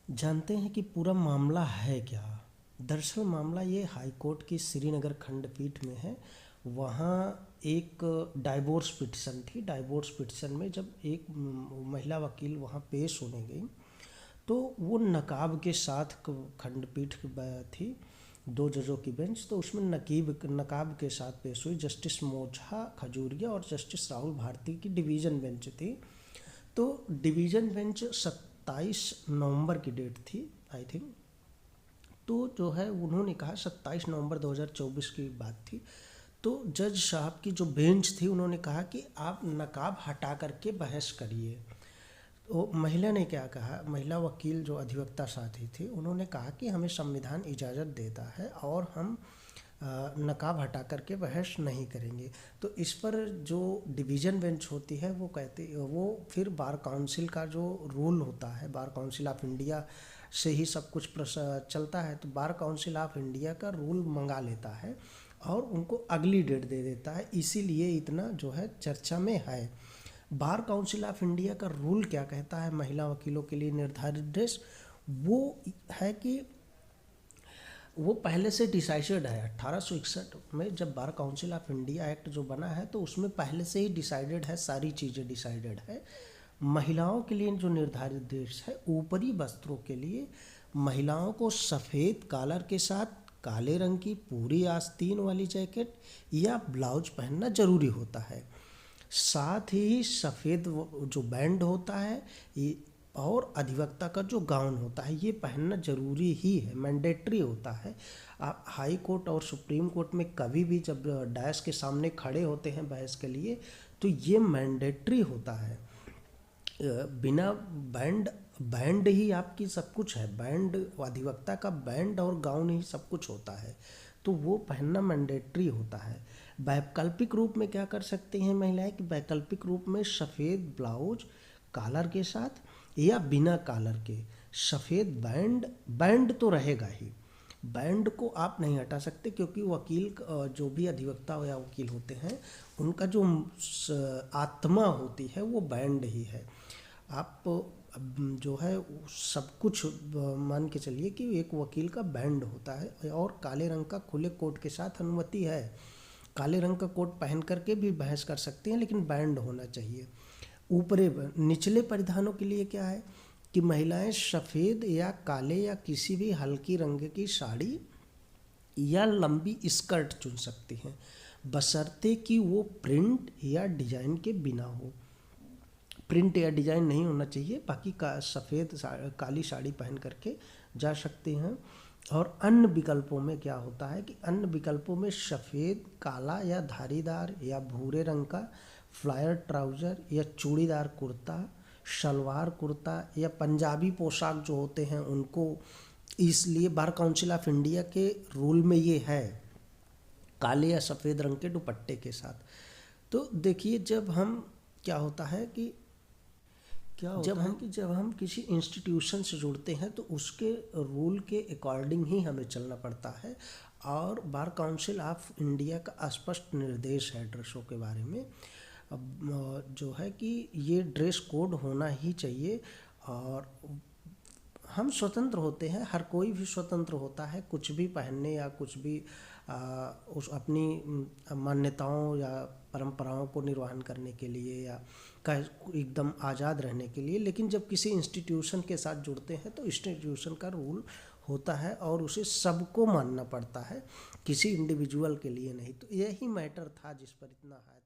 जानते हैं कि पूरा मामला है क्या। दरअसल मामला ये हाई कोर्ट की श्रीनगर खंडपीठ में है। वहाँ एक डाइवोर्स पिटिशन थी। डाइवोर्स पिटिशन में जब एक महिला वकील वहाँ पेश होने गई तो वो नकाब के साथ खंडपीठ थी, 2 जजों की बेंच। तो उसमें नकाब के साथ पेश हुई। जस्टिस मोझा खजूरिया और जस्टिस राहुल भारती की डिवीज़न बेंच थी। तो डिवीज़न बेंच 27 नवंबर की डेट थी आई थिंक। तो जो है उन्होंने कहा 27 नवंबर 2024 की बात थी। तो जज साहब की जो बेंच थी उन्होंने कहा कि आप नकाब हटा करके बहस करिए। तो महिला ने क्या कहा, महिला वकील जो अधिवक्ता साथी थी उन्होंने कहा कि हमें संविधान इजाज़त देता है और हम नकाब हटा करके बहस नहीं करेंगे। तो इस पर जो डिवीज़न बेंच होती है वो कहती, वो फिर बार काउंसिल का जो रूल होता है, बार काउंसिल ऑफ इंडिया से ही सब कुछ चलता है। तो बार काउंसिल ऑफ इंडिया का रूल मंगा लेता है और उनको अगली डेट दे देता है। इसीलिए इतना जो है चर्चा में है। बार काउंसिल ऑफ इंडिया का रूल क्या कहता है महिला वकीलों के लिए निर्धारित ड्रेस, वो है कि वो पहले से डिसाइडेड है। 1861 में जब bar council of India act जो बना है तो उसमें पहले से ही डिसाइडेड है, सारी चीज़ें डिसाइडेड है। महिलाओं के लिए जो निर्धारित ड्रेस है, ऊपरी वस्त्रों के लिए महिलाओं को सफ़ेद कॉलर के साथ काले रंग की पूरी आस्तीन वाली जैकेट या ब्लाउज पहनना जरूरी होता है। साथ ही सफ़ेद जो बैंड होता है ये और अधिवक्ता का जो गाउन होता है ये पहनना जरूरी ही है, मैंडेटरी होता है। आप हाई कोर्ट और सुप्रीम कोर्ट में कभी भी जब डायस के सामने खड़े होते हैं बहस के लिए तो ये मैंडेटरी होता है। बिना बैंड, बैंड ही आपकी सब कुछ है। बैंड अधिवक्ता का बैंड और गाउन ही सब कुछ होता है, तो वो पहनना मैंडेटरी होता है। वैकल्पिक रूप में क्या कर सकती हैं महिलाएं कि वैकल्पिक रूप में सफ़ेद ब्लाउज कॉलर के साथ या बिना कॉलर के, सफ़ेद बैंड, बैंड तो रहेगा ही, बैंड को आप नहीं हटा सकते क्योंकि वकील जो भी अधिवक्ता या वकील होते हैं उनका जो आत्मा होती है वो बैंड ही है। आप जो है सब कुछ मान के चलिए कि एक वकील का बैंड होता है और काले रंग का खुले कोट के साथ अनुमति है। काले रंग का कोट पहन करके भी बहस कर सकते हैं लेकिन बैंड होना चाहिए। ऊपरी निचले परिधानों के लिए क्या है कि महिलाएं सफ़ेद या काले या किसी भी हल्की रंग की साड़ी या लंबी स्कर्ट चुन सकती हैं, बशर्ते कि वो प्रिंट या डिजाइन के बिना हो। प्रिंट या डिजाइन नहीं होना चाहिए, बाकी का सफ़ेद काली साड़ी पहन करके जा सकते हैं। और अन्य विकल्पों में क्या होता है कि अन्य विकल्पों में सफ़ेद, काला या धारीदार या भूरे रंग का फ्लायर ट्राउज़र या चूड़ीदार कुर्ता, शलवार कुर्ता या पंजाबी पोशाक जो होते हैं उनको, इसलिए बार काउंसिल ऑफ इंडिया के रूल में ये है काले या सफ़ेद रंग के दुपट्टे के साथ। तो देखिए जब हम क्या होता है कि जब हम किसी इंस्टीट्यूशन से जुड़ते हैं तो उसके रूल के अकॉर्डिंग ही हमें चलना पड़ता है। और बार काउंसिल ऑफ इंडिया का स्पष्ट निर्देश है ड्रेसों के बारे में। अब जो है कि ये ड्रेस कोड होना ही चाहिए। और हम स्वतंत्र होते हैं, हर कोई भी स्वतंत्र होता है कुछ भी पहनने या कुछ भी उस अपनी मान्यताओं या परंपराओं को निर्वहन करने के लिए या एकदम आज़ाद रहने के लिए। लेकिन जब किसी इंस्टीट्यूशन के साथ जुड़ते हैं तो इंस्टीट्यूशन का रूल होता है और उसे सबको मानना पड़ता है, किसी इंडिविजुअल के लिए नहीं। तो यही मैटर था जिस पर इतना है।